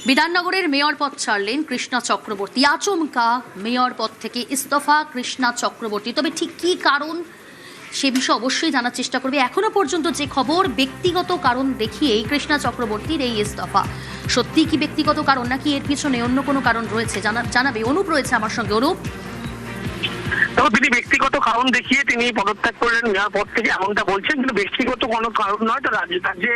বিধাননগরের mayor পদ ছাড়লেন কৃষ্ণা চক্রবর্তী। আচমকা মেয়র পদ থেকে ইস্তফা কৃষ্ণা চক্রবর্তী। তবে ঠিক কী কারণ সে বিষয়ে অবশ্যই জানার চেষ্টা করবে। এখনো পর্যন্ত যে খবর, ব্যক্তিগত কারণ দেখিয়েই কৃষ্ণা চক্রবর্তীর এই ইস্তফা। সত্যি কি ব্যক্তিগত কারণ, নাকি এর পিছনে অন্য কোনো কারণ রয়েছে জানাবে অনুপ রয়েছে আমার সঙ্গে। অনুপ, তবে তিনি ব্যক্তিগত কারণ দেখিয়ে তিনি পদত্যাগ করলেন মেয়র পদ থেকে, এমনটা বলছেন, কিন্তু ব্যক্তিগত কোনো কারণ নয়। তার যে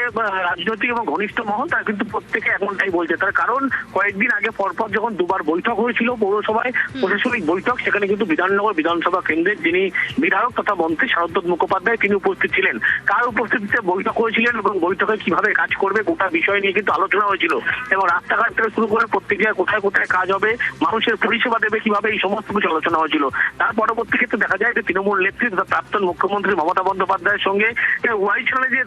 রাজনৈতিক এবং ঘনিষ্ঠ মহল তার কিন্তু প্রত্যেকে এমনটাই বলছে। তার কারণ কয়েকদিন আগে পরপর যখন দুবার বৈঠক হয়েছিল পৌরসভায়, প্রশাসনিক বৈঠক, সেখানে কিন্তু বিধাননগর বিধানসভা কেন্দ্রের যিনি বিধায়ক তথা মন্ত্রী শারদত্ত মুখোপাধ্যায় তিনি উপস্থিত ছিলেন। তার উপস্থিতিতে বৈঠক হয়েছিলেন এবং বৈঠকে কিভাবে কাজ করবে গোটা বিষয় নিয়ে কিন্তু আলোচনা হয়েছিল। এবং রাস্তাঘাট থেকে শুরু করে প্রত্যেক জায়গায় কোথায় কোথায় কাজ হবে, মানুষের পরিষেবা দেবে কিভাবে, এই সমস্ত কিছু আলোচনা হয়েছিল। তার পরবর্তী ক্ষেত্রে দেখা যায় যে তৃণমূল নেত্রী তথা প্রাক্তন মুখ্যমন্ত্রী মমতা বন্দ্যোপাধ্যায়ের সঙ্গে ওয়াই চ্যানেলে যে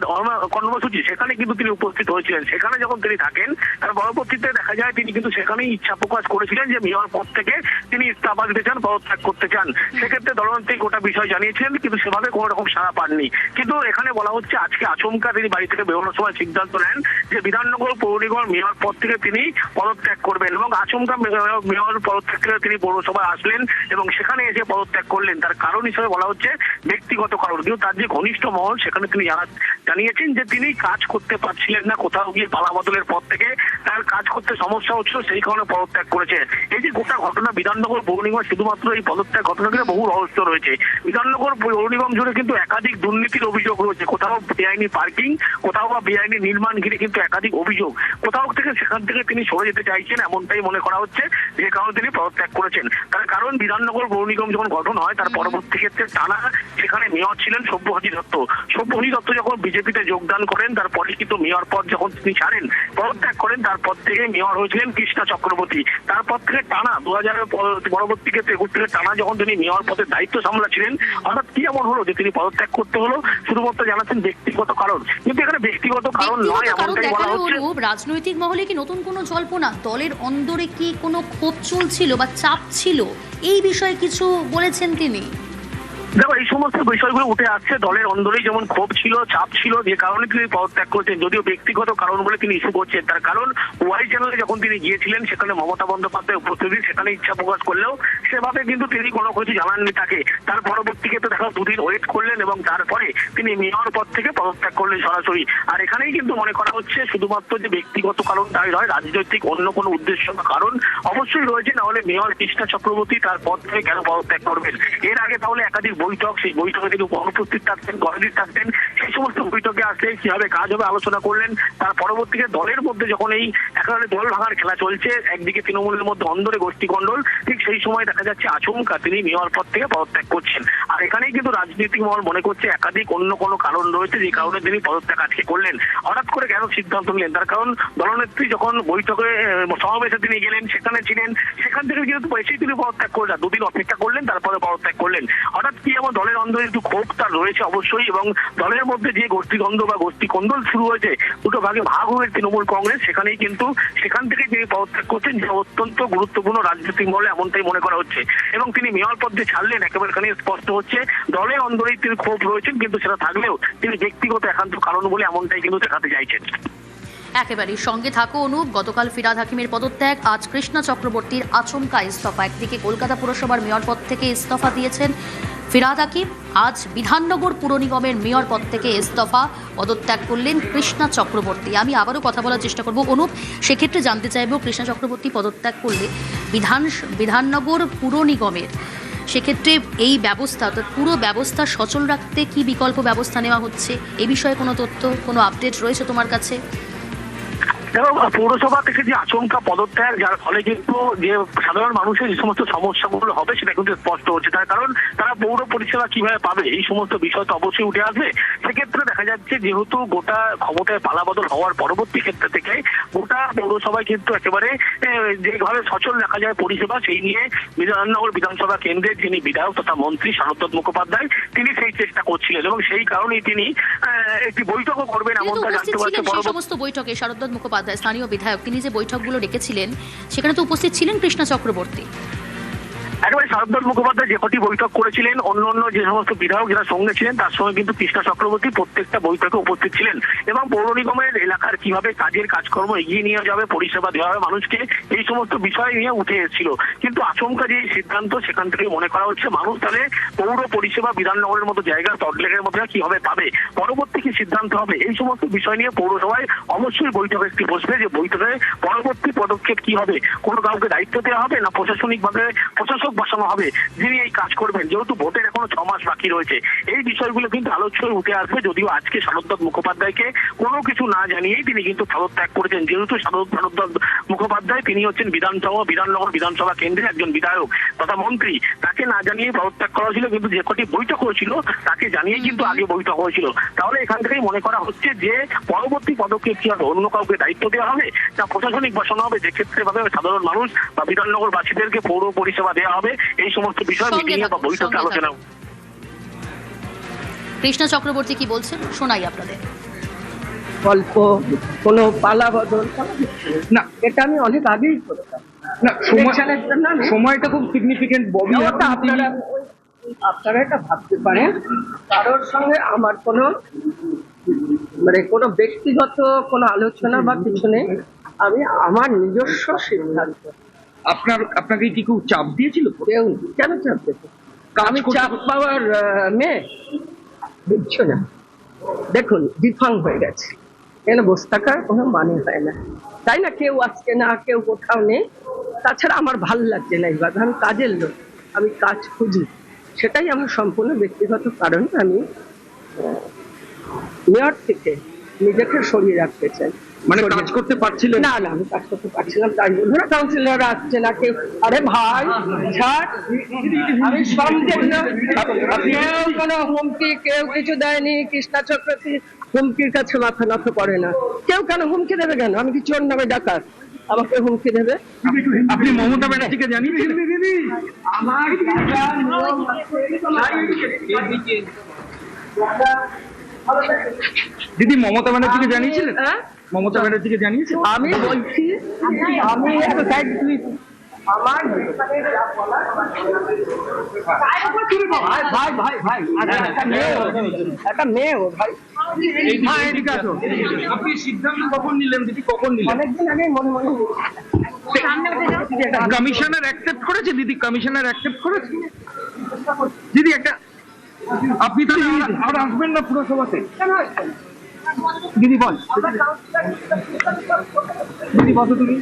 কর্মসূচি, সেখানে কিন্তু তিনি উপস্থিত হয়েছিলেন। সেখানে যখন তিনি থাকেন, তার পরবর্তীতে দেখা যায় তিনি কিন্তু সেখানেই ইচ্ছা প্রকাশ করেছিলেন যে মেয়র পদ থেকে তিনি ইস্তফা দিতে চান, পদত্যাগ করতে চান। সেক্ষেত্রে দলনেত্রী গোটা বিষয় জানিয়েছিলেন, কিন্তু সেভাবে কোনো রকম সাড়া পাননি। কিন্তু এখানে বলা হচ্ছে আজকে আচমকা তিনি বাড়ি থেকে বেরোনোর সময় সিদ্ধান্ত নেন যে বিধাননগর পৌর নিগম মেয়র পদ থেকে তিনি পদত্যাগ করবেন। এবং আচমকা মেয়র পদত্যাগ থেকে তিনি পৌরসভায় আসলেন এবং সেখানে এসে পদত্যাগ করলেন। তার কারণ হিসেবে বলা হচ্ছে ব্যক্তিগত কারণ, কিন্তু তার যে ঘনিষ্ঠ মহল সেখানে তিনি জানিয়েছেন যে তিনি কাজ করতে পারছিলেন না, কোথাও গিয়ে পালা বদলের পর থেকে তার কাজ করতে সমস্যা হচ্ছিল, সেই কারণে পদত্যাগ করেছে। এই যে গোটা ঘটনা বিধাননগর পৌর নিগম, শুধুমাত্র এই পদত্যাগ ঘটনাকে বহু রহস্য রয়েছে। বিধাননগর পৌর নিগম জুড়ে কিন্তু একাধিক দুর্নীতির অভিযোগ রয়েছে। কোথাও বেআইনি পার্কিং, কোথাও বা বেআইনি নির্মাণ ঘিরে কিন্তু একাধিক অভিযোগ। কোথাও থেকে সেখান থেকে তিনি সরে যেতে চাইছেন, এমনটাই মনে করা হচ্ছে, যে কারণে তিনি পদত্যাগ করেছেন। তার কারণ বিধাননগর পৌর নিগম যখন গঠন হয় তার পরবর্তী ক্ষেত্রে টানা সেখানে মেয়র ছিলেন সব্যসাচী দত্ত। সব্যসাচী দত্ত যখন বিজেপিতে যোগদান করেন, তারপরে কিন্তু মেয়র পদ যখন তিনি ছাড়েন, পদত্যাগ করেন, তারপর থেকে মেয়র হয়েছিলেন কৃষ্ণা চক্রবর্তী। তারপর থেকে টানা 2000 পরবর্তী ক্ষেত্রে 21 থেকে টানা যখন তিনি মেয়র পদের দায়িত্ব সামলাচ্ছিলেন, হঠাৎ কি এমন হলো যে তিনি পদত্যাগ করতে হলো? শুধুমাত্র জানাচ্ছেন ব্যক্তিগত কারণ, কিন্তু এখানে ব্যক্তিগত কারণ নয়, এমনটাই বলা হচ্ছে। রাজনৈতিক মহলে কি নতুন কোনো জল্পনা? দলের অন্দরে কি কোনো ক্ষোভ চলছিল বা চাপ ছিল? এই বিষয়ে কিছু বলেছেন তিনি? দেখো, এই সমস্ত বিষয়গুলো উঠে আসছে। দলের অন্দরেই যেমন ক্ষোভ ছিল, চাপ ছিল, যে কারণে তিনি পদত্যাগ করেছেন, যদিও ব্যক্তিগত কারণ বলে তিনি ইস্যু করছেন। তার কারণ ওয়াই চ্যানেলে যখন তিনি গিয়েছিলেন, সেখানে মমতা বন্দ্যোপাধ্যায় উপস্থিতি, সেখানে ইচ্ছা প্রকাশ করলেও সেভাবে কিন্তু তিনি কোনো কিছু জানাননি তাকে। তার পরবর্তী ক্ষেত্রে দেখা দুদিন ওয়েট করলেন এবং তারপরে তিনি মেয়র পদ থেকে পদত্যাগ করলেন সরাসরি। আর এখানেই কিন্তু মনে করা হচ্ছে শুধুমাত্র যে ব্যক্তিগত কারণ তাই নয়, রাজনৈতিক অন্য কোনো উদ্দেশ্য বা কারণ অবশ্যই রয়েছে। না হলে মেয়র কৃষ্ণা চক্রবর্তী তার পদ থেকে কেন পদত্যাগ করবেন? এর আগে তাহলে একাধিক বৈঠক, সেই বৈঠকে তিনি অনুপস্থিত থাকতেন, গণদিন থাকতেন। সেই সমস্ত বৈঠকে আসলে কিভাবে কাজ হবে আলোচনা করলেন। তার পরবর্তীতে দলের মধ্যে যখন এই একেবারে দল ভাঙার খেলা চলছে, একদিকে তৃণমূলের মধ্যে অন্দরে গোষ্ঠীকণ্ডল, ঠিক সেই সময় দেখা যাচ্ছে আচমকা তিনি মেয়র পদ থেকে পদত্যাগ করছেন। আর এখানেই কিন্তু রাজনৈতিক মহল মনে করছে একাধিক অন্য কোনো কারণ রয়েছে, যে কারণে তিনি পদত্যাগ আজকে করলেন। হঠাৎ করে কেন সিদ্ধান্ত নিলেন? তার কারণ দলনেত্রী যখন বৈঠকে সমাবেশে তিনি গেলেন, সেখানে ছিলেন, সেখান থেকে যেহেতু এসেই তিনি পদত্যাগ করলেন, দুদিন অপেক্ষা করলেন, তারপরে পদত্যাগ করলেন। হঠাৎ কি আমার দলের অন্দরে একটু ক্ষোভ তার রয়েছে অবশ্যই, এবং দলের মধ্যে যে গোষ্ঠীদ্বন্দ্ব বা গোষ্ঠী কোন্দল শুরু হয়েছে, দুটো ভাগে ভাগ হয়ে তৃণমূল কংগ্রেস, সেখানেই কিন্তু সেখান থেকে তিনি পদত্যাগ করছেন, যে অত্যন্ত গুরুত্বপূর্ণ রাজনৈতিক মহলে এমনটাই মনে করা হচ্ছে। এবং তিনি মেয়র পদে ছাড়লেন, একেবারে এখানে স্পষ্ট হচ্ছে দলের অন্দরেই তিনি ক্ষোভ রয়েছেন, কিন্তু সেটা থাকলেও তিনি ব্যক্তিগত একান্ত কারণ বলে এমনটাই কিন্তু দেখাতে চাইছেন। একেবারেই সঙ্গে থাকো অনুপ। গতকাল ফিরহাদ হাকিমের পদত্যাগ, আজ কৃষ্ণা চক্রবর্তীর আচমকা ইস্তফা। একদিকে কলকাতা পুরসভার মেয়র পদ থেকে ইস্তফা দিয়েছেন ফিরহাদ হাকিম, আজ বিধাননগর পুর নিগমের মেয়র পদ থেকে ইস্তফা, পদত্যাগ করলেন কৃষ্ণা চক্রবর্তী। আমি আবারও কথা বলার চেষ্টা করব অনুপ। সেক্ষেত্রে জানতে চাইব, কৃষ্ণা চক্রবর্তী পদত্যাগ করলে বিধাননগর পুর নিগমের সেক্ষেত্রে এই ব্যবস্থা, অর্থাৎ পুরো ব্যবস্থা সচল রাখতে কি বিকল্প ব্যবস্থা নেওয়া হচ্ছে? এ বিষয়ে কোনো তথ্য, কোনো আপডেট রয়েছে তোমার কাছে? দেখো, পৌরসভা থেকে যে আচমকা পদত্যাগ, যার ফলে কিন্তু যে সাধারণ মানুষের যে সমস্ত সমস্যাগুলো হবে সেটা কিন্তু স্পষ্ট হচ্ছে। তার কারণ তারা পৌর পরিষেবা কিভাবে পাবে, এই সমস্ত বিষয় তো অবশ্যই উঠে আসবে। সেক্ষেত্রে দেখা যাচ্ছে যেহেতু গোটা ক্ষমতায় পালাবদল হওয়ার পরবর্তী ক্ষেত্রে থেকে গোটা পৌরসভায় কিন্তু একেবারে যেভাবে সচল রাখা যায় পরিষেবা, সেই নিয়ে বিধাননগর বিধানসভা কেন্দ্রের যিনি বিধায়ক তথা মন্ত্রী শারদত্ত মুখোপাধ্যায় তিনি সেই চেষ্টা করছিলেন, এবং সেই কারণেই তিনি একটি বৈঠকও করবেন এমনটা জানতে পারছে। সেই সমস্ত বৈঠকে শারদত্ত মুখোপাধ্যায়, স্থানীয় বিধায়ক, তিনি যে বৈঠকগুলো ডেকেছিলেন সেখানে তো উপস্থিত ছিলেন কৃষ্ণা চক্রবর্তী। একেবারে শারদদাস মুখোপাধ্যায় যে কটি বৈঠক করেছিলেন, অন্য যে সমস্ত বিধায়ক যারা সঙ্গে ছিলেন তার সঙ্গে কিন্তু কৃষ্ণা চক্রবর্তী প্রত্যেকটা বৈঠকে উপস্থিত ছিলেন এবং পৌর নিগমের এলাকার কিভাবে কাজকর্ম এগিয়ে নিয়ে যাবে, পরিষেবা দেওয়া হবে মানুষকে, এই সমস্ত বিষয় নিয়ে উঠে এসেছিল। কিন্তু আচমকা যে সিদ্ধান্ত, সেখান থেকে মনে করা হচ্ছে মানুষ তাহলে পৌর পরিষেবা বিধাননগরের মতো জায়গা, সল্টলেকের মতো কিভাবে পাবে, পরবর্তী কি সিদ্ধান্ত হবে, এই সমস্ত বিষয় নিয়ে পৌরসভায় অবশ্যই বৈঠক একটি বসবে। যে বৈঠকে পরবর্তী পদক্ষেপ কি হবে, কোনো কাউকে দায়িত্ব দেওয়া হবে না প্রশাসনিকভাবে প্রশাসক বসানো হবে যিনি এই কাজ করবেন, যেহেতু ভোটের এখনো 6 মাস বাকি রয়েছে। এই বিষয়গুলো কিন্তু আলোচ্যই উঠে আসবে। যদিও আজকে শারদদাস মুখোপাধ্যায়কে কোনো কিছু না জানিয়েই তিনি কিন্তু পদত্যাগ করেছেন। যেহেতু শারদদাস মুখোপাধ্যায় তিনি হচ্ছেন বিধাননগর বিধানসভা কেন্দ্রে একজন বিধায়ক তথা মন্ত্রী, তাকে না জানিয়ে পদত্যাগ করা হয়েছিল। কিন্তু যে কটি বৈঠক হয়েছিল তাকে জানিয়ে কিন্তু আগে বৈঠক হয়েছিল। তাহলে এখান থেকেই মনে করা হচ্ছে যে পরবর্তী পদক্ষেপ কি হবে, অন্য কাউকে দায়িত্ব দেওয়া হবে না প্রশাসনিক বসানো হবে, যে ক্ষেত্রে ভাবে সাধারণ মানুষ বা বিধাননগর বাসীদেরকে পৌর পরিষেবা দেওয়া হবে, এই সমস্ত বিষয় মিটিং বা বৈঠকে আলোচনা। কৃষ্ণা চক্রবর্তী কি বলছেন শোনাই আপনাদের। গল্প, কোনো পালা বদল না, এটা আমি অনেক আগেই করতাম না। সময়টা খুব সিগনিফিকেন্ট। ববি আপনারা এটা ভাবতে পারেন কারোর সঙ্গে আমার কোনো কোনো ব্যক্তিগত কোনো আলোচনা বা কিছু নেই, আমি আমার নিজস্ব সিদ্ধান্ত। আপনাকে কি কেউ চাপ দিয়েছিল? কেউ কেন চাপ দিতে? আমি চাপ পাওয়ার মেয়ে বুঝছো না। দেখুন ডিফাং হয়ে গেছে, এখানে বসে থাকার কোনো মানে হয় না, তাই না? কেউ আসছে না, কেউ কোথাও নেই। তাছাড়া আমার ভাল লাগছে না এবার, আমি কাজের লোক, আমি কাজ খুঁজি, সেটাই আমার সম্পূর্ণ ব্যক্তিগত কারণ। আমি মেয়র থেকে নিজেকে সরিয়ে রাখতে চাই। মানে কাজ করতে পারছিলেন না? না, আমি কাজ করতে পারছিলাম, তাই বন্ধুরা কাউন্সিলর আসছে না কেউ। আরে ভাই ছাড়, আমি সব দেখলাম, কেউ কোনো হুমকি কেউ কিছু দেয়নি। কৃষ্ণা চক্রবর্তী হুমকির কাছে মাথা নত করে না। কেউ কেন হুমকি দেবে? কেন আমি কি চোর নামে ডাকাত আমাকে হুমকি দেবে? আপনি মমতা ব্যানার্জিকে জানিয়েছেন? আমার দিদি মমতা ব্যানার্জিকে জানিয়েছিলেন? মমতা ব্যানার্জিকে জানিয়েছেন? আমি বলছি, আমি আমার একটা মেয়ে ভাই। আপনি সিদ্ধান্ত কখন নিলেন দিদি, কখন নিলেন? অনেকদিন আগে মনে কমিশনার অ্যাকসেপ্ট করেছে দিদি? কমিশনার অ্যাকসেপ্ট করেছে দিদি? একটা আপনি তো আর আসবেন না পুরসভাতে দিদি? বল দিদি, কত তুমি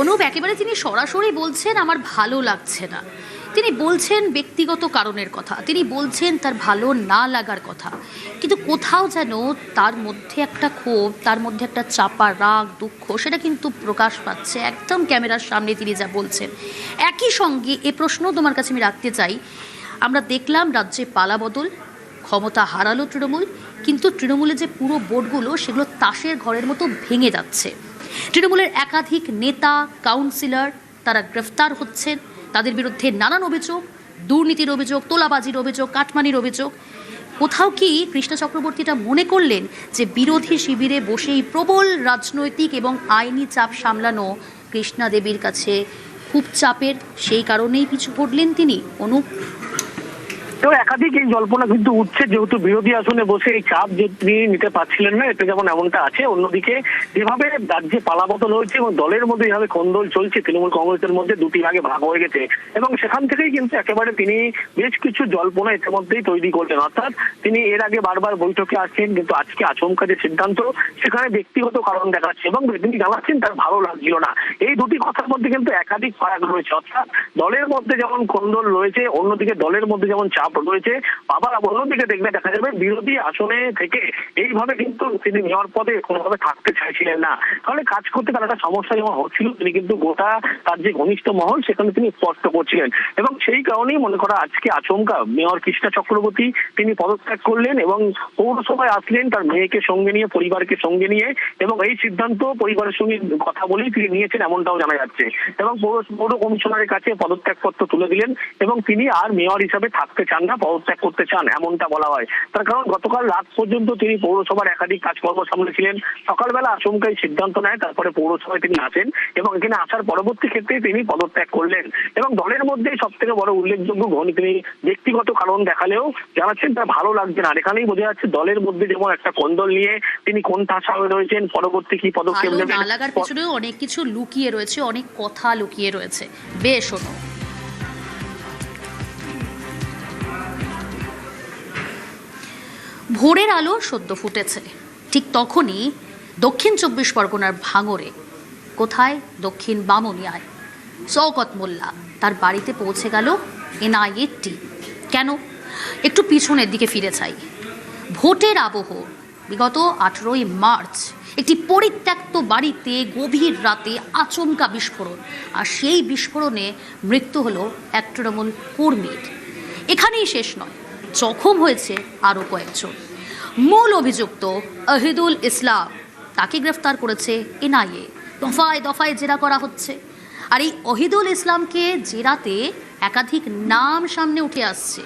অনুপ একেবারে তিনি সরাসরি বলছেন আমার ভালো লাগছে না, তিনি বলছেন ব্যক্তিগত কারণের কথা, তিনি বলছেন তার ভালো না লাগার কথা, কিন্তু কোথাও যেন তার মধ্যে একটা ক্ষোভ, তার মধ্যে একটা চাপা রাগ দুঃখ, সেটা কিন্তু প্রকাশ পাচ্ছে একদম ক্যামেরার সামনে তিনি যা বলছেন। একই সঙ্গে এ প্রশ্ন তোমার কাছে আমি রাখতে চাই, আমরা দেখলাম রাজ্যে পালাবদল, ক্ষমতা হারালো তৃণমূল, কিন্তু তৃণমূলের যে পুরো বোর্ডগুলো সেগুলো তাসের ঘরের মতো ভেঙে যাচ্ছে। তৃণমূলের একাধিক নেতা কাউন্সিলর তারা গ্রেফতার হচ্ছেন, তাদের বিরুদ্ধে নানান অভিযোগ, দুর্নীতির অভিযোগ, তোলাবাজির অভিযোগ, কাটমানির অভিযোগ। কোথাও কি কৃষ্ণা চক্রবর্তীটা মনে করলেন যে বিরোধী শিবিরে বসেই প্রবল রাজনৈতিক এবং আইনি চাপ সামলানো কৃষ্ণা দেবীর কাছে খুব চাপের, সেই কারণেই পিছু পড়লেন তিনি? অনুপ তো একাধিক এই জল্পনা কিন্তু উঠছে, যেহেতু বিরোধী আসনে বসে এই চাপ যে তিনি নিতে পারছিলেন না, এতে যেমন এমনটা আছে। অন্যদিকে যেভাবে রাজ্যে পালাবদল হয়েছে এবং দলের মধ্যে এইভাবে কোন্দল চলছে, তৃণমূল কংগ্রেসের মধ্যে দুটি ভাগে ভাগ হয়ে গেছে এবং সেখান থেকেই কিন্তু একেবারে তিনি বেশ কিছু জল্পনা ইতিমধ্যেই তৈরি করলেন। অর্থাৎ তিনি এর আগে বারবার বৈঠকে আসছেন, কিন্তু আজকে আচমকা যে সিদ্ধান্ত, সেখানে ব্যক্তিগত কারণ দেখাচ্ছে এবং তিনি জানাচ্ছেন তার ভালো লাগছিল না। এই দুটি কথার মধ্যে কিন্তু একাধিক ফারাক রয়েছে। অর্থাৎ দলের মধ্যে যেমন কোন্দল রয়েছে, অন্যদিকে দলের মধ্যে যেমন চাপ রয়েছে, আবার অন্যদিকে দেখবে দেখা যাবে বিরোধী আসনে থেকে এইভাবে কিন্তু তিনি মেয়র পদে কোনোভাবে থাকতে চাইছিলেন না। তাহলে কাজ করতে তার একটা সমস্যা যেমন হচ্ছিল, তিনি কিন্তু গোটা তার যে ঘনিষ্ঠ মহল সেখানে তিনি স্পষ্ট করছিলেন এবং সেই কারণেই মনে করা আজকে আচমকা মেয়র কৃষ্ণা চক্রবর্তী তিনি পদত্যাগ করলেন এবং পৌরসভায় আসলেন তার মেয়েকে সঙ্গে নিয়ে, পরিবারকে সঙ্গে নিয়ে, এবং এই সিদ্ধান্ত পরিবারের সঙ্গে কথা বলেই তিনি নিয়েছেন এমনটাও জানা যাচ্ছে এবং পৌর কমিশনারের কাছে পদত্যাগপত্র তুলে দিলেন এবং তিনি আর মেয়র হিসাবে থাকতে চান চান না, পদত্যাগ করতে চান এমনটা বলা হয়। তার কারণ গতকাল রাত পর্যন্ত তিনি পৌরসভার একাধিক কাজকর্ম সামলেছিলেন, সকালবেলা আচমকাই সিদ্ধান্ত নেয়, তারপরে পৌরসভায় তিনি আসেন এবং এখানে আসার পরবর্তী ক্ষেত্রে তিনি পদত্যাগ করলেন। এবং দলের মধ্যে সব থেকে বড় উল্লেখযোগ্য তিনি ব্যক্তিগত কারণ দেখালেও জানাচ্ছেন তার ভালো লাগছে না। আর এখানেই বোঝা যাচ্ছে দলের মধ্যে যেমন একটা কোন্দল নিয়ে তিনি কোন ঠাসা হয়ে রয়েছেন, পরবর্তী কি পদক্ষেপ ভালো নেবেন। না লাগার পিছনে অনেক কিছু লুকিয়ে রয়েছে, অনেক কথা লুকিয়ে রয়েছে। বেশ শোনো। ভোরের আলো সদ্য ফুটেছে, ঠিক তখনই দক্ষিণ 24 পরগনার ভাঙড়ে, কোথায়, দক্ষিণ বামুনিয়ায়, শওকত মোল্লা তার বাড়িতে পৌঁছে গেল এনআইএর টিম। কেন? একটু পিছনের দিকে ফিরে চাই। ভোটের আবহ, বিগত 18ই মার্চ একটি পরিত্যক্ত বাড়িতে গভীর রাতে আচমকা বিস্ফোরণ, আর সেই বিস্ফোরণে মৃত্যু হলো এক তৃণমূল কর্মীর। এখানেই শেষ নয়, জখম হয়েছে আরও কয়েকজন। মূল অভিযুক্ত অহিদুল ইসলাম, তাকে গ্রেফতার করেছে এনআইএ। দফায় দফায় জেরা করা হচ্ছে। আর এই অহিদুল ইসলামকে জেরাতে একাধিক নাম সামনে উঠে আসছে।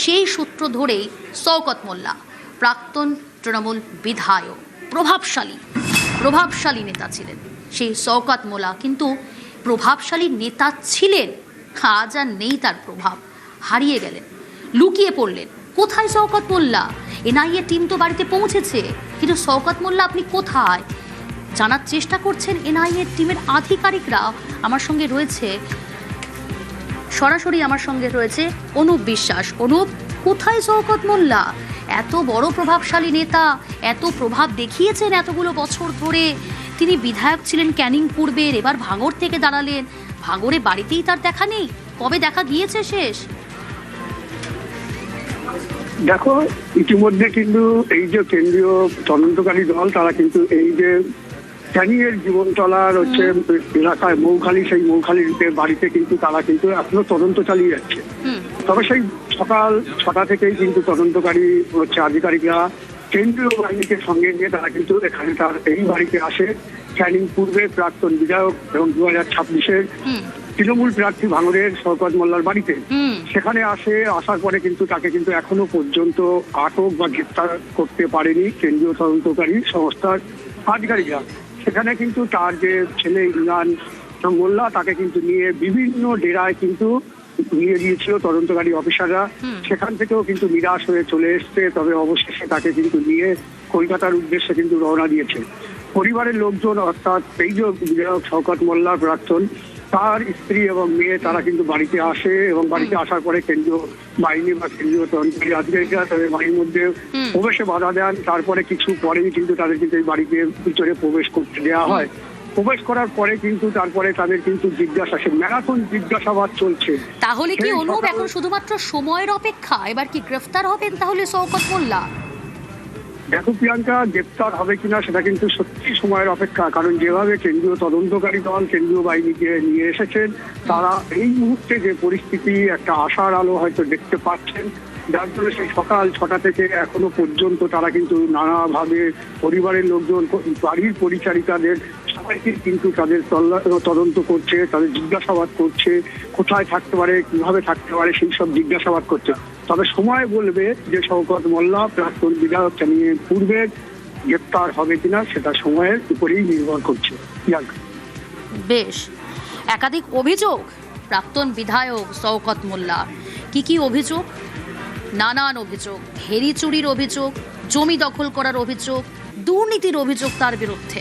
সেই সূত্র ধরেই শওকত মোল্লা, প্রাক্তন তৃণমূল বিধায়ক, প্রভাবশালী নেতা ছিলেন। সেই শওকত মোল্লা কিন্তু প্রভাবশালী নেতা ছিলেন, আজ আর নেই তার প্রভাব, হারিয়ে গেলেন, লুকিয়ে পড়লেন। কোথায় শওকত মোল্লা? এনআইএ টিম তো বাড়িতে পৌঁছেছে, কিন্তু শওকত মোল্লা আপনি কোথায়? জানার চেষ্টা করছেন এনআইএ টিমের আধিকারিকরা। আমার সঙ্গে রয়েছে, সরাসরি আমার সঙ্গে রয়েছে অনুপ বিশ্বাস। অনুপ, কোথায় শওকত মোল্লা? এত বড় প্রভাবশালী নেতা, এত প্রভাব দেখিয়েছেন এতগুলো বছর ধরে। তিনি বিধায়ক ছিলেন ক্যানিং পূর্বের, এবার ভাঙড় থেকে দাঁড়ালেন। ভাঙড়ে বাড়িতেই তার দেখা নেই, কবে দেখা গিয়েছে শেষ? দেখো, ইতিমধ্যে কিন্তু এই যে কেন্দ্রীয় তদন্তকারী দল, তারা কিন্তু এই যে ক্যানিংয়ের জীবনতলার হচ্ছে এলাকায় মৌখালী, সেই মৌখালীর বাড়িতে কিন্তু তারা কিন্তু এখনো তদন্ত চালিয়ে যাচ্ছে। তবে সেই সকাল 6টা থেকেই কিন্তু তদন্তকারী হচ্ছে আধিকারিকরা কেন্দ্রীয় বাহিনীকে সঙ্গে নিয়ে তারা কিন্তু এখানে তার এই বাড়িতে আসে। ক্যানিং পূর্বে প্রাক্তন বিধায়ক এবং 2026-এর তৃণমূল প্রার্থী ভাঙড়ের শওকত মোল্লার বাড়িতে সেখানে আসার পরে কিন্তু তাকে কিন্তু এখনো পর্যন্ত আটক বা গ্রেপ্তার করতে পারেনি কেন্দ্রীয় তদন্তকারী সংস্থার আধিকারিকরা। সেখানে কিন্তু তার যে ছেলে ইমরান মোল্লা, তাকে কিন্তু নিয়ে বিভিন্ন ডেরায় কিন্তু নিয়ে গিয়েছিল তদন্তকারী অফিসাররা। সেখান থেকেও কিন্তু নিরাশ হয়ে চলে এসছে। তবে অবশেষে তাকে কিন্তু নিয়ে কলকাতার উদ্দেশ্যে কিন্তু রওনা দিয়েছে পরিবারের লোকজন, অর্থাৎ এই যে বিধায়ক শওকত মোল্লার প্রাক্তন, তার স্ত্রী এবং মেয়ে, তারা কিন্তু বাড়িতে আসে এবং বাড়িতে আসার পরে কেন্দ্রীয় বাহিনী বা কেন্দ্রীয় তদন্তকারী আধিকারিকরা তাদের বাড়ির মধ্যে প্রবেশে বাধা দেন। তারপরে কিছু পরেই কিন্তু তাদের কিন্তু এই বাড়িতে ভিতরে প্রবেশ করতে দেওয়া হয়। প্রবেশ করার পরে কিন্তু তারপরে তাদের কিন্তু ম্যারাথন জিজ্ঞাসাবাদ চলছে। তাহলে কি অনুপ এখন শুধুমাত্র সময়ের অপেক্ষা? এবার কি গ্রেফতার হবেন তাহলে শওকত মোল্লা? দেখো প্রিয়াঙ্কা, গ্রেপ্তার হবে কিনা সেটা কিন্তু সত্যি সময়ের অপেক্ষা। কারণ যেভাবে কেন্দ্রীয় তদন্তকারী দল কেন্দ্রীয় বাহিনীকে নিয়ে এসেছেন, তারা এই মুহূর্তে যে পরিস্থিতি, একটা আশার আলো হয়তো দেখতে পাচ্ছেন, যার জন্য সেই সকাল 6টা থেকে এখনো পর্যন্ত তারা কিন্তু নানাভাবে পরিবারের লোকজন, বাড়ির পরিচারিকাদের সবাইকে কিন্তু তাদের তদন্ত করছে, তাদের জিজ্ঞাসাবাদ করছে, কোথায় থাকতে পারে, কিভাবে থাকতে পারে, সেই সব জিজ্ঞাসাবাদ করছে। তবে সময় বলবে যে শওকত মোল্লা প্রাক্তন বিধায়ক ক্যানিং পূর্বে গ্রেপ্তার হবে কিনা, সেটা সময়ের উপরেই নির্ভর করছে। বেশ, একাধিক অভিযোগ প্রাক্তন বিধায়ক শওকত মোল্লা। কি অভিযোগ? নানান অভিযোগ, হেরি চুরির অভিযোগ, জমি দখল করার অভিযোগ, দুর্নীতির অভিযোগ তার বিরুদ্ধে।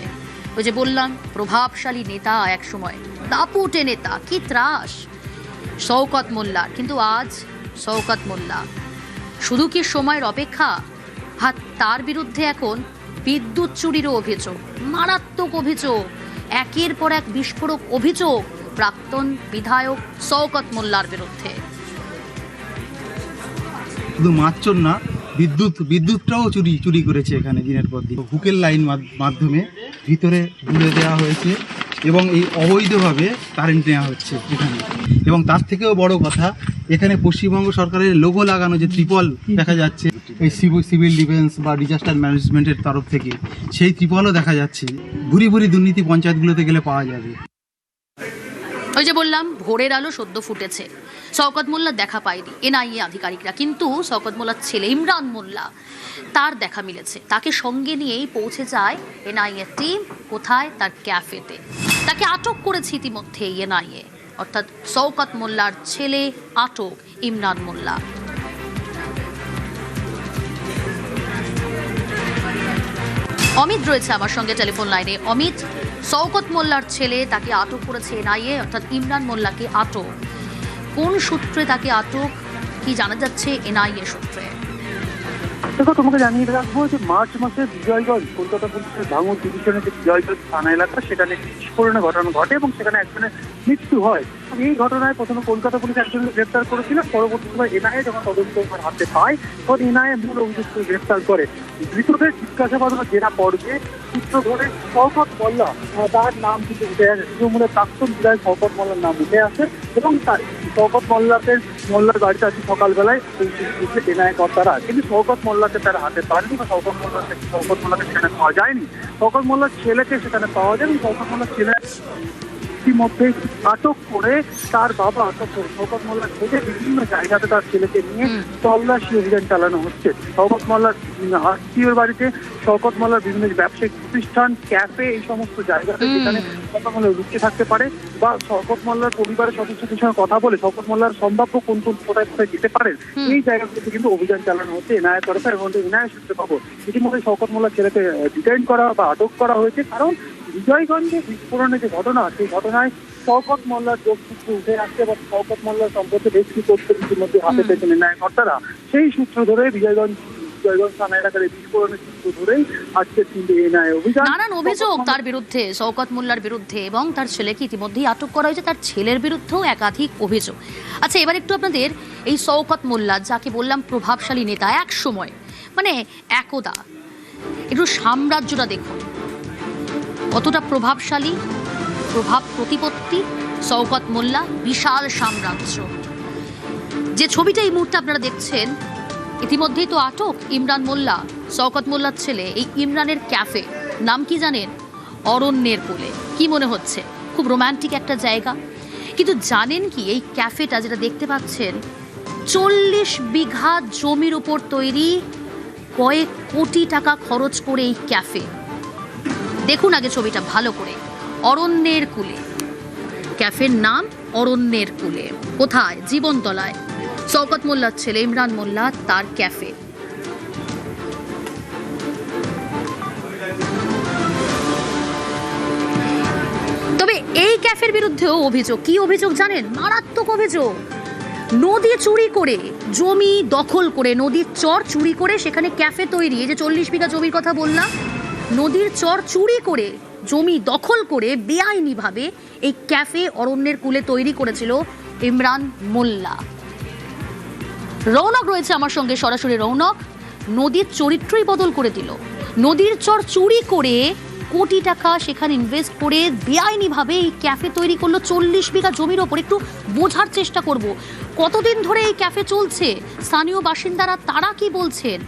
ওই যে বললাম, প্রভাবশালী নেতা একসময়, দাপুটে নেতা, কি ত্রাস শওকত মোল্লা। কিন্তু আজ শওকত মোল্লা শুধু কি সময়ের অপেক্ষা? তার বিরুদ্ধে এখন বিদ্যুৎ চুরিরও অভিযোগ, মারাত্মক অভিযোগ, একের পর এক বিস্ফোরক অভিযোগ প্রাক্তন বিধায়ক শওকত মোল্লার বিরুদ্ধে। শুধু মাত্র না, বিদ্যুৎটাও চুরি করেছে এখানে দিনের পর দিন। হুকের লাইন মাধ্যমে ভিতরে জুড়ে দেওয়া হয়েছে এবং এই অবৈধভাবে কারেন্ট নেওয়া হচ্ছে এখানে। এবং তার থেকেও বড় কথা, এখানে পশ্চিমবঙ্গ সরকারের লোগো লাগানো যে ত্রিপল দেখা যাচ্ছে এই সিভিল ডিফেন্স বা ডিজাস্টার ম্যানেজমেন্টের তরফ থেকে, সেই ত্রিপলও দেখা যাচ্ছে। ভুরি দুর্নীতি পঞ্চায়েতগুলোতে গেলে পাওয়া যাবে। ওই যে বললাম, ভোরের আলো সদ্য ফুটেছে, শওকত মোল্লার দেখা পায়নি এনআইএ আধিকারিকরা, কিন্তু শওকত মোল্লার ছেলে ইমরান মোল্লা তার দেখা মিলেছে। তাকে সঙ্গে নিয়েই পৌঁছে যায় এনআইএ টিম। কোথায়? তার ক্যাফেতে। তাকে আটক করেছে ইতিমধ্যে এনআইএ, অর্থাৎ শওকত মোল্লার ছেলে আটক ইমরান মোল্লা। অমিত রয়েছে আমার সঙ্গে টেলিফোন লাইনে। অমিত, শওকত মোল্লার ছেলে, তাকে আটক করেছে এনআইএ, অর্থাৎ ইমরান মোল্লাকে আটক। কোন সূত্রে তাকে আটক, কি জানা যাচ্ছে এনআইএ সূত্রে? দেখো, তোমাকে জানিয়ে রাখবো যে মার্চ মাসে বিজয়গঞ্জ কলকাতা পুলিশের ভাঙড় ডিভিশনের যে বিজয়গঞ্জ থানা এলাকা, সেখানে একটি বিস্ফোরণের ঘটনা ঘটে এবং সেখানে একজনের মৃত্যু হয়। এই ঘটনায় প্রথমে কলকাতা পুলিশ একজনকে গ্রেফতার করেছিল। পরবর্তী সময় এনআইএ যখন তদন্ত হাতে পায় তখন এনআইএ মূল অভিযুক্ত গ্রেফতার করে। ধৃতদের জিজ্ঞাসাবাদ ও জেরা পর্বে সূত্র ধরে শওকত মোল্লা, তার নাম কিন্তু উঠে আসে, তৃণমূলের প্রাক্তন বিধায়ক শওকত মোল্লার নাম উঠে আসে এবং শওকত মোল্লার বাড়িতে আজকে সকালবেলায় এনআইএ কর্তারা, কিন্তু শওকত মোল্লাকে তারা হাতে পাননি বা শওকত মোল্লাকে সেখানে পাওয়া যায়নি। শওকত মোল্লার ছেলেকে সেখানে পাওয়া যায় এবং শওকত মোল্লার ছেলে ইতিমধ্যে আটক করে তার বাবা অর্থাৎ শওকত মোল্লার থেকে বিভিন্ন জায়গাতে তার ছেলেকে নিয়ে তল্লাশি অভিযান চালানো হচ্ছে। শওকত মোল্লার আত্মীয়র বাড়িতে, শওকত মোল্লার বিভিন্ন ব্যবসায়িক প্রতিষ্ঠান, ক্যাফে, এই সমস্ত জায়গাতে যেখানে শওকত মোল্লা লুকিয়ে থাকতে পারে বা শওকত মোল্লার পরিবারের সদস্যদের সঙ্গে কথা বলে শওকত মোল্লার সম্ভাব্য কোন কোথায় যেতে পারেন, এই জায়গাগুলোতে কিন্তু অভিযান চালানো হচ্ছে এনআইএ তরফে। এবং এনআইএ সূত্রে খবর ইতিমধ্যে শওকত মোল্লার ছেলেকে ডিটেইন করা বা আটক করা হয়েছে, কারণ বিজয়গঞ্জে বিস্ফোরণের যে ঘটনা, সেই ঘটনায় শওকত মোল্লার যোগসূত্র উঠে আসছে বা শওকত মোল্লার সম্পর্কে বেশ কিছু তথ্য ইতিমধ্যে হাতে পেয়েছেন এনআইএ কর্তারা। সেই সূত্র ধরে বিজয়গঞ্জ থানা এলাকার বিস্ফোরণের সূত্র ধরেই আজকে কিন্তু এনআইএ অভিযান। নানান অভিযোগ তার বিরুদ্ধে, শওকত মোল্লার বিরুদ্ধে, এবং তার ছেলেকে ইতিমধ্যেই আটক করা হয়েছে। তার ছেলের বিরুদ্ধেও একাধিক অভিযোগ। আচ্ছা, এবার একটু আপনাদের এই শওকত মোল্লা, যাকে বললাম প্রভাবশালী নেতা এক সময়, মানে একদা, একটু সাম্রাজ্যটা দেখুন কতটা প্রভাবশালী, প্রভাব প্রতিপত্তি শওকত মোল্লা, বিশাল সাম্রাজ্য। যে ছবিটা এই মুহূর্তে আপনারা দেখছেন, ইতিমধ্যেই তো আটক ইমরান মোল্লা, শওকত মোল্লার ছেলে। এই ইমরানের ক্যাফে নাম কি জানেন? অরণ্যের কোলে। কি মনে হচ্ছে? খুব রোমান্টিক একটা জায়গা। কিন্তু জানেন কি, এই ক্যাফেটা যেটা দেখতে পাচ্ছেন 40 বিঘা জমির উপর তৈরি, কয়েক কোটি টাকা খরচ করে এই ক্যাফে। দেখুন আগে ছবিটা ভালো করে। অরণ্যের কুলে, ক্যাফের নাম অরণ্যের কুলে। কোথায়? জীবনতলায়। শওকত মোল্লার ছেলে ইমরান মোল্লা, তার ক্যাফে। তবে এই ক্যাফের বিরুদ্ধেও অভিযোগ। কি অভিযোগ জানেন? মারাত্মক অভিযোগ। নদী চুরি করে, জমি দখল করে, নদীর চর চুরি করে সেখানে ক্যাফে তৈরি। এই যে 40 বিঘা জমির কথা বললাম, নদীর চর চুরি করে, জমি দখল করে বেআইনিভাবে এই ক্যাফে অরণ্যের কুলে তৈরি করেছিল ইমরান মোল্লা। রৌনক রয়েছে আমার সঙ্গে সরাসরি। রৌনক, নদীর চরিত্রই বদল করে দিল। নদীর চর চুরি করে কোটি টাকা সেখানে ইনভেস্ট করে বেআইনিভাবে এই ক্যাফে তৈরি করলো 40 বিঘা জমির ওপর। একটু বোঝার চেষ্টা করব, কতদিন ধরে এই ক্যাফে চলছে, স্থানীয় বাসিন্দারা তারা কি বলছেন।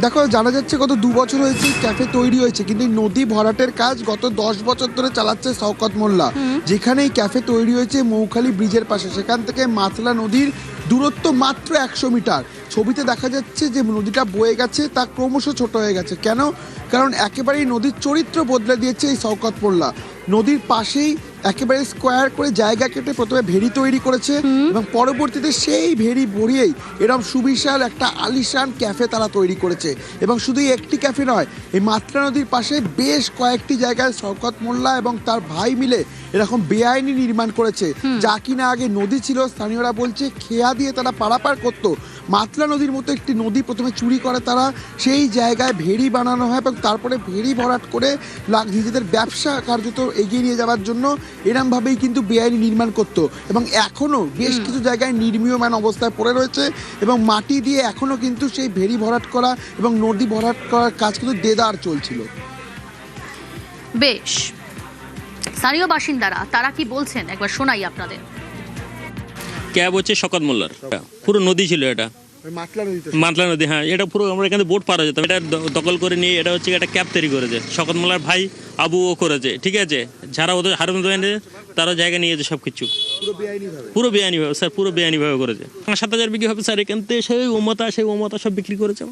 দেখো, জানা যাচ্ছে গত 2 বছর হয়েছে ক্যাফে তৈরি হয়েছে, কিন্তু নদী ভরাটের কাজ গত 10 বছর ধরে চালাচ্ছে শওকত মোল্লা। যেখানে এই ক্যাফে তৈরি হয়েছে মৌখালি ব্রিজের পাশে, সেখান থেকে মাতলা নদীর দূরত্ব মাত্র 100 মিটার। ছবিতে দেখা যাচ্ছে যে নদীটা বয়ে গেছে, তা ক্রমশ ছোট হয়ে গেছে। কেন? কারণ একেবারেই নদীর চরিত্র বদলে দিয়েছে এই শওকত মোল্লা। নদীর পাশেই একেবারে স্কোয়ার করে জায়গা কেটে প্রথমে ভেড়ি তৈরি করেছে এবং পরবর্তীতে সেই ভেড়ি ভরিয়েই এরকম সুবিশাল একটা আলিশান ক্যাফে তারা তৈরি করেছে। এবং শুধু একটি ক্যাফে নয়, এই মাতলা নদীর পাশে বেশ কয়েকটি জায়গায় শওকত মোল্লা এবং তার ভাই মিলে এরকম বেআইনি নির্মাণ করেছে, যা কিনা আগে নদী ছিল। স্থানীয়রা বলছে খেয়া দিয়ে তারা পারাপার করতো। মাতলা নদীর মতো একটি নদী প্রথমে চুরি করে তারা, সেই জায়গায় ভেড়ি বানানো হয় এবং তারপরে ভেড়ি ভরাট করে নিজেদের ব্যবসা কার্যত এগিয়ে নিয়ে যাওয়ার জন্য এরমভাবেই কিন্তু বেআইনি নির্মাণ করতো। এবং এখনও বেশ কিছু জায়গায় নির্মীয়মান অবস্থায় পড়ে রয়েছে এবং মাটি দিয়ে এখনও কিন্তু সেই ভেড়ি ভরাট করা এবং নদী ভরাট করার কাজ কিন্তু দেদার চলছিল। বেশ, স্থানীয় বাসিন্দারা তারা কি বলছেন একবার শোনাই আপনাদের। ক্যাব হচ্ছে শওকত মোল্লার, পুরো নদী ছিল এটা, মাতলা নদী। হ্যাঁ, এটা পুরো আমরা এখানে বোট পার হয়ে যেতাম। এটা দখল করে নিয়ে এটা হচ্ছে একটা ক্যাব তৈরি করেছে শওকত মোল্লার ভাই আবু ও করেছে, ঠিক আছে। যারা ওদের হারুন তারা জায়গা নিয়েছে সব কিছু। পুরো বেআইনিভাবে স্যার, পুরো বেআইনিভাবে করেছে। 7,000 বিক্রি হবে স্যার, এখান থেকে সেই ওমতা সব বিক্রি করেছে।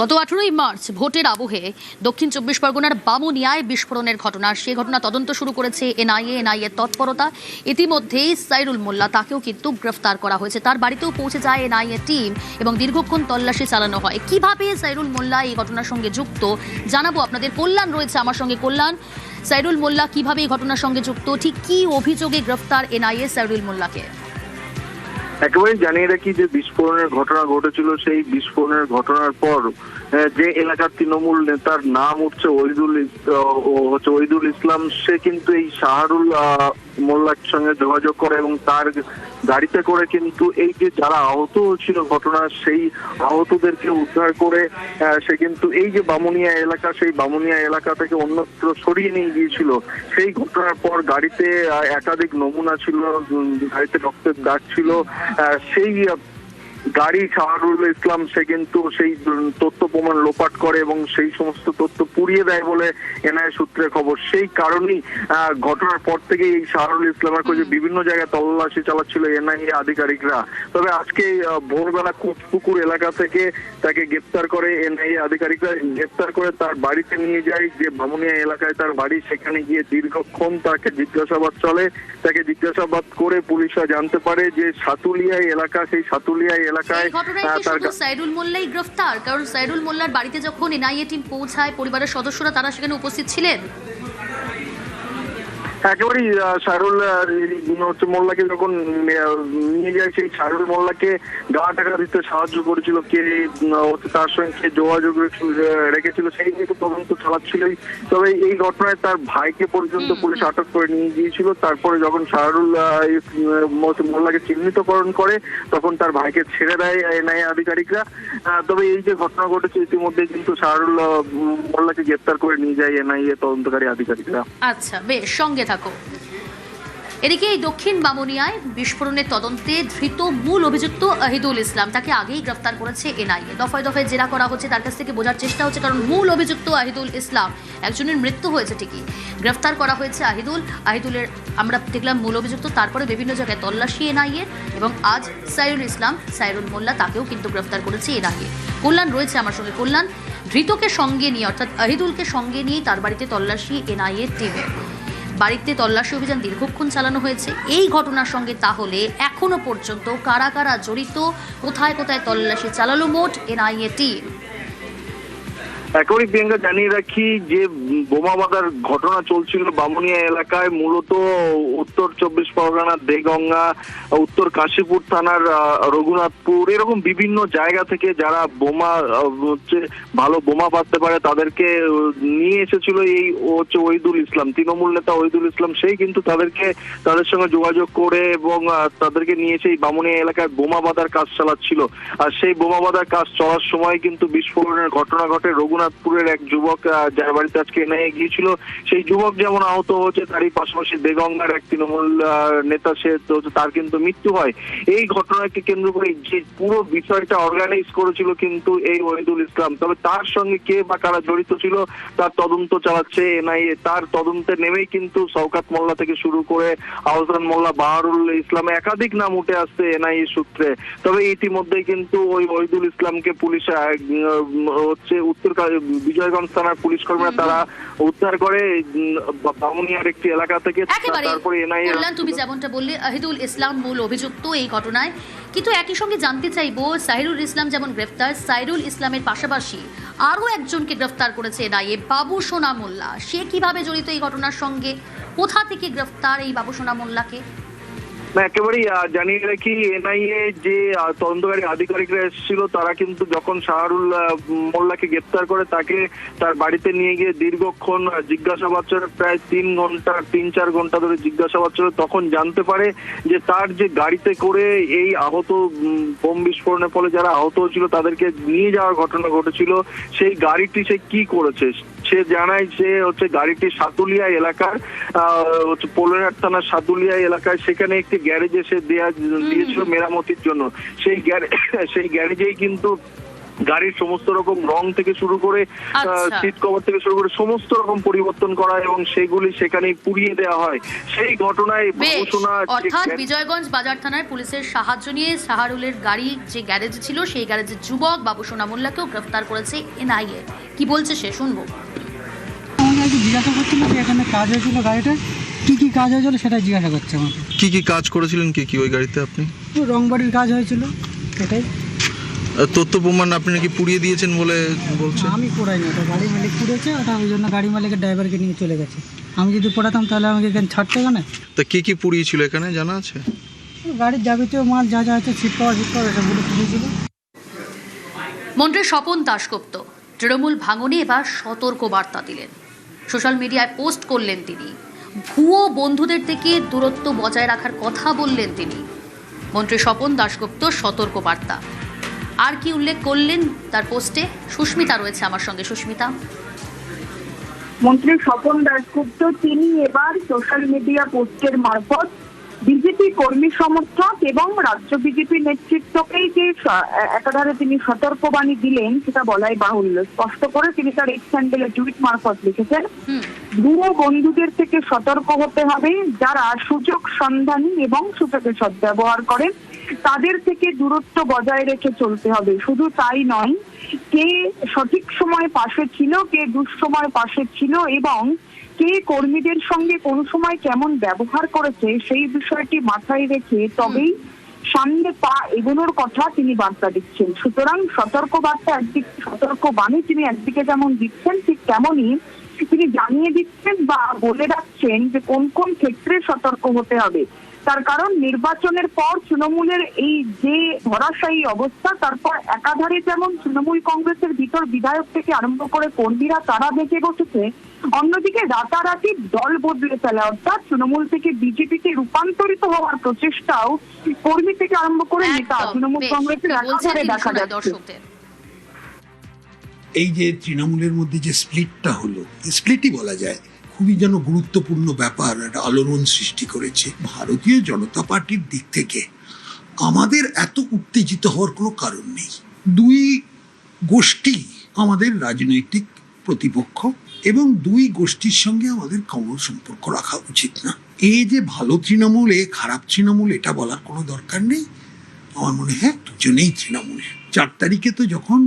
গত 18ই মার্চ ভোটের আবহে দক্ষিণ 24 পরগনার বামুনিয়ায় বিস্ফোরণের ঘটনা, সেই ঘটনা তদন্ত শুরু করেছে এনআইএ তৎপরতা। ইতিমধ্যেই সাইরুল মোল্লা, তাকেও কিন্তু গ্রেফতার করা হয়েছে। তার বাড়িতেও পৌঁছে যায় এনআইএ টিম এবং দীর্ঘক্ষণ তল্লাশি চালানো হয়। কিভাবে সাইরুল মোল্লা এই ঘটনার সঙ্গে যুক্ত জানাবো আপনাদের। কল্যাণ রয়েছে আমার সঙ্গে। কল্যাণ, সাইরুল মোল্লা কিভাবে এই ঘটনার সঙ্গে যুক্ত, ঠিক কি অভিযোগে গ্রেফতার এনআইএ সাইরুল মোল্লাকে? একেবারে জানিয়ে রাখি যে বিস্ফোরণের ঘটনা ঘটেছিল, সেই বিস্ফোরণের ঘটনার পর যে এলাকার তৃণমূল নেতার নাম উঠছে ওহিদুল ইসলাম, সে কিন্তু এই শাহরুল মোল্লার সঙ্গে যোগাযোগ করে এবং তার গাড়িতে করে কিন্তু এই যে যারা আহত হয়েছিল ঘটনা, সেই আহতদেরকে উদ্ধার করে সে কিন্তু এই যে বামুনিয়া এলাকা, সেই বামুনিয়া এলাকা থেকে অন্যত্র সরিয়ে নিয়ে গিয়েছিল। সেই ঘটনার পর গাড়িতে একাধিক নমুনা ছিল, গাড়িতে রক্তের দাগ ছিল। সেই গাড়ি শাহরুল ইসলাম সে কিন্তু সেই তথ্য প্রমাণ লোপাট করে এবং সেই সমস্ত তথ্য পুড়িয়ে দেয় বলে এনআইএ সূত্রে খবর। সেই কারণেই ঘটনার পর থেকে এই শাহরুল ইসলামের খোঁজে বিভিন্ন জায়গায় তল্লাশি চালাচ্ছিল এনআইএ আধিকারিকরা। তবে আজকে ভোরবেলা কোচপুকুর এলাকা থেকে তাকে গ্রেপ্তার করে এনআইএ আধিকারিকরা। গ্রেপ্তার করে তার বাড়িতে নিয়ে যায়, যে বামুনিয়া এলাকায় তার বাড়ি। সেখানে গিয়ে দীর্ঘক্ষণ তাকে জিজ্ঞাসাবাদ চলে। তাকে জিজ্ঞাসাবাদ করে পুলিশরা জানতে পারে যে সাতুলিয়া এলাকা, সেই সাতুলিয়া এলাকায় সাইরুল মোল্লাই গ্রেফতার। কারণ সাইরুল মোল্লার বাড়িতে যখন এনআইএ টিম পৌঁছায়, পরিবারের সদস্যরা তারা সেখানে উপস্থিত ছিলেন। একেবারেই শাহরুল মোল্লাকে যখন নিয়ে যায়, সেই শাহরুল মোল্লাকে গা টাকা দিতে সাহায্য করেছিল কে, তার সঙ্গে যোগাযোগ রেখেছিল, সেই নিয়ে তদন্ত চালাচ্ছিলই। তবে এই ঘটনায় তার ভাইকে পর্যন্ত পুলিশ আটক করে নিয়ে গিয়েছিল। তারপরে যখন শাহরুল মোল্লাকে চিহ্নিতকরণ করে, তখন তার ভাইকে ছেড়ে দেয় এনআইএ আধিকারিকরা। তবে এই যে ঘটনা ঘটেছে, ইতিমধ্যে কিন্তু শাহরুল মোল্লাকে গ্রেপ্তার করে নিয়ে যায় এনআইএ তদন্তকারী আধিকারিকরা। আচ্ছা, বেশ, সঙ্গে থাকো। এদিকে এই দক্ষিণ বামুনিয়ায় বিস্ফোরণের তদন্তে ধৃত মূল অভিযুক্ত আহিদুল ইসলাম, তাকে আগেই গ্রেফতার করেছে এনআইএ। দফায় দফায় জেরা করা হচ্ছে, তার কাছ থেকে বোঝার চেষ্টা হচ্ছে। কারণ মূল অভিযুক্ত আহিদুল ইসলাম, একজনের মৃত্যু হয়েছে ঠিকই, গ্রেফতার করা হয়েছে আহিদুলের আমরা দেখলাম মূল অভিযুক্ত। তারপরে বিভিন্ন জায়গায় তল্লাশি এনআইএ এবং আজ সাইরুল মোল্লা, তাকেও কিন্তু গ্রেফতার করেছে এনআইএ। কল্যাণ রয়েছে আমার সঙ্গে। কল্যাণ, ধৃতকে সঙ্গে নিয়ে অর্থাৎ আহিদুলকে সঙ্গে নিয়ে তার বাড়িতে তল্লাশি এনআইএ টিমের। বাড়িতে তল্লাশি অভিযান দীর্ঘক্ষণ চালানো হয়েছে। এই ঘটনার সঙ্গে তাহলে এখনো পর্যন্ত কারা কারা জড়িত, কোথায় কোথায় তল্লাশি চালালো মোট এনআইএ টিম? একেবারেই প্রিয়াঙ্কা, জানিয়ে রাখি যে বোমা বাঁধার ঘটনা চলছিল বামুনিয়া এলাকায়, মূলত উত্তর 24 পরগনার দেগঙ্গা, উত্তর কাশীপুর থানার রঘুনাথপুর, এরকম বিভিন্ন জায়গা থেকে যারা বোমা ভালো বোমা বাঁধতে পারে তাদেরকে নিয়ে এসেছিল এই ওহিদুল ইসলাম, তৃণমূল নেতা ওহিদুল ইসলাম। সেই কিন্তু তাদের সঙ্গে যোগাযোগ করে এবং তাদেরকে নিয়ে এসে এই বামুনিয়া এলাকায় বোমা বাঁধার কাজ চালাচ্ছিল। আর সেই বোমা বাঁধার কাজ চলার সময় কিন্তু বিস্ফোরণের ঘটনা ঘটে। রঘুনাথপুরের এক যুবক যার বাড়িতে আজকে এনআইএ গিয়েছিল, সেই যুবক যেমন আহত হচ্ছে, তারই পাশাপাশি দেগঙ্গার এক তৃণমূল নেতা, তার কিন্তু মৃত্যু হয়। এই ঘটনাকে কেন্দ্র করে যে পুরো বিষয়টা অর্গানাইজ করেছিল কিন্তু এই ওহিদুল ইসলাম। তবে তার সঙ্গে কে বা কারা জড়িত ছিল তার তদন্ত চালাচ্ছে এনআইএ। তার তদন্তে নেমেই কিন্তু শওকত মোল্লা থেকে শুরু করে আহসান মোল্লা, বাহারুল ইসলামে একাধিক নাম উঠে আসছে এনআইএ সূত্রে। তবে ইতিমধ্যেই কিন্তু ওই ওহিদুল ইসলামকে পুলিশ উত্তর বিজয়গঞ্জ থানার পুলিশ কর্মীরা তারা উদ্ধার করে বামুনিয়ার একটি এলাকা থেকে। তারপরে এনআইএ, তুমি যেমনটা বললে আহিদুল ইসলাম মূল অভিযুক্ত এই ঘটনায়, কিন্তু একই সঙ্গে জানতে চাইবো সাইরুল ইসলাম যেমন গ্রেফতার, সাইরুল ইসলামের পাশাপাশি আরো একজনকে গ্রেফতার করেছে এনআইএ, বাবু সোনা মোল্লা। সে কিভাবে জড়িত এই ঘটনার সঙ্গে, কোথা থেকে গ্রেফতার এই বাবু সোনা মোল্লাকে? একেবারেই জানিয়ে রাখি, এনআইএ যে তদন্তকারী আধিকারিকরা এসেছিল তারা কিন্তু যখন শাহরুল মোল্লাকে গ্রেপ্তার করে তাকে তার বাড়িতে নিয়ে গিয়ে দীর্ঘক্ষণ জিজ্ঞাসাবাদ চলে, প্রায় 3-4 ঘন্টা ধরে জিজ্ঞাসাবাদ চলে। তখন জানতে পারে যে তার যে গাড়িতে করে এই আহত বোম বিস্ফোরণের ফলে যারা আহত হয়েছিল তাদেরকে নিয়ে যাওয়ার ঘটনা ঘটেছিল, সেই গাড়িটি সে কি করেছে সে জানায়। সে গাড়িটি সাতুলিয়া এলাকার পোলেরহাট থানার সাতুলিয়া এলাকায় সেখানে একটি গ্যারেজে সে দিয়েছিল মেরামতির জন্য। সেই গ্যারেজেই কিন্তু গাড়ির সমস্ত রকম রং থেকে শুরু করে আচ্ছা। সিট কভার থেকে শুরু করে সমস্ত রকম পরিবর্তন করা এবং সেগুলি সেখানেই পুড়িয়ে দেওয়া হয়। সেই ঘটনায় বেশ, ঘোষণা অর্থাৎ বিজয়গঞ্জ বাজার থানায় পুলিশের সাহায্য নিয়ে শাহরুলের গাড়ি যে গ্যারেজে ছিল সেই গ্যারেজের যুবক বাবুসোনা মোল্লাকেও গ্রেফতার করেছে এনআইএ। কি বলছে সে শুনবো। আমাকে একটু জিজ্ঞাসা করছিল যে এখানে কাজ হয়েছিল গাড়িটা কি কি কাজ হয়েছিল সেটা জিজ্ঞাসা করছে আমাকে। কি কি কাজ করেছিলেন কি কি ওই গাড়িতে আপনি? রংবাড়ির কাজ হয়েছিল এটাই। তথ্য প্রমাণ আপনি নাকি পুড়িয়ে দিয়েছেন বলে বলছেন? আমি পোড়াইনি, ওটা গাড়ি মালিক পুড়েছে, ওটা ওই জন্য গাড়ি মালিকের ড্রাইভারকে নিয়ে চলে গেছে। আমি যদি পোড়াতাম তাহলে আমাকে এখানে ছাড়তে কেন? তা কি কি পুড়িয়েছিল এখানে জানা আছে? গাড়ির যাবতীয় মাল যা যা আছে সিট পাওয়ার এসবগুলো পুড়িয়েছিল। মন্ত্রী স্বপন দাশগুপ্ত তৃণমূল ভাঙনে এবার সতর্ক বার্তা দিলেন। সোশ্যাল মিডিয়ায় পোস্ট করলেন তিনি। ভুয়ো বন্ধুদের থেকে দূরত্ব বজায় রাখার কথা বললেন তিনি। মন্ত্রী স্বপন দাশগুপ্ত সতর্ক বার্তা। আর কি উল্লেখ করলেন তার পোস্টে? সুস্মিতা রয়েছে আমার সঙ্গে। সুস্মিতা। মন্ত্রী স্বপন দাশগুপ্ত তিনি এবার সোশ্যাল মিডিয়া পোস্টের মারফত বিজেপি কর্মী সমর্থক এবং রাজ্য বিজেপি নেতৃত্বকেই যে একাধারে তিনি সতর্কবাণী দিলেন সেটা বলাই বাহুল্য। স্পষ্ট করে তিনি তার এক্স হ্যান্ডেলে টুইট মারফত লিখেছেন, ভুয়ো বন্ধুদের থেকে সতর্ক হতে হবে। যারা সুযোগ সন্ধানী এবং সুযোগের সদ্ব্যবহার করেন তাদের থেকে দূরত্ব বজায় রেখে চলতে হবে। শুধু তাই নয়, কে সঠিক সময় পাশে ছিল, কে দুঃসময় পাশে ছিল এবং কে কর্মীদের সঙ্গে কোন সময় কেমন ব্যবহার করেছে সেই বিষয়টি মাথায় রেখে তবেই সামনে পা এগোনোর কথা তিনি বার্তা দিচ্ছেন। সুতরাং সতর্ক বার্তা একদিকে, সতর্ক বাণী তিনি একদিকে যেমন দিচ্ছেন ঠিক তেমনই তিনি জানিয়ে দিচ্ছেন বা বলে রাখছেন যে কোন কোন ক্ষেত্রে সতর্ক হতে হবে। তার কারণ নির্বাচনের পর তৃণমূলের এই যে ধরাশায়ী অবস্থা, তারপর একাধারে যেমন তৃণমূল কংগ্রেসের ভিতর বিধায়ক থেকে আরম্ভ করে কর্মীরা তারা বেঁচে বসেছে, অন্যদিকে রাতারাতি দল বদলে ফেলা অর্থাৎ তৃণমূল থেকে বিজেপিতে রূপান্তরিত হওয়ার প্রচেষ্টাও কর্মী থেকে আরম্ভ করে নেতা তৃণমূল কংগ্রেসের একাধারে দেখা যাচ্ছে। এই যে তৃণমূলের মধ্যে যে স্প্লিটটা হলো, স্প্লিটই বলা যায়, খুবই যেন গুরুত্বপূর্ণ ব্যাপার, একটা আলোড়ন সৃষ্টি করেছে। ভারতীয় জনতা পার্টির দিক থেকে আমাদের এত উত্তেজিত হওয়ার কোনো কারণ নেই। দুই গোষ্ঠী আমাদের রাজনৈতিক প্রতিপক্ষ এবং দুই গোষ্ঠীর সঙ্গে আমাদের কোনো সম্পর্ক রাখা উচিত না। এই যে ভালো তৃণমূল এ খারাপ তৃণমূল এটা বলার কোনো দরকার নেই। আমার মনে হয় দুজনেই তৃণমূল। 4 তারিখে তো যখন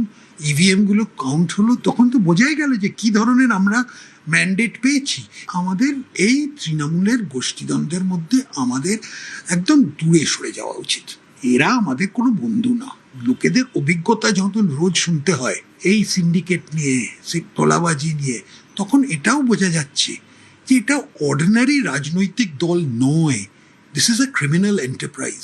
ইভিএম গুলো কাউন্ট হলো তখন তো বোঝাই গেল যে কি ধরনের আমরা ম্যান্ডেট পেয়েছি। আমাদের এই তৃণমূলের গোষ্ঠীদ্বন্দ্বের মধ্যে আমাদের একদম দূরে সরে যাওয়া উচিত। এরা আমাদের কোনো বন্ধু না। লোকেদের অভিজ্ঞতা যখন রোজ শুনতে হয় এই সিন্ডিকেট নিয়ে, তোলাবাজি নিয়ে, তখন এটাও বোঝা যাচ্ছে যে এটা অর্ডিনারি রাজনৈতিক দল নয়, this is a criminal enterprise.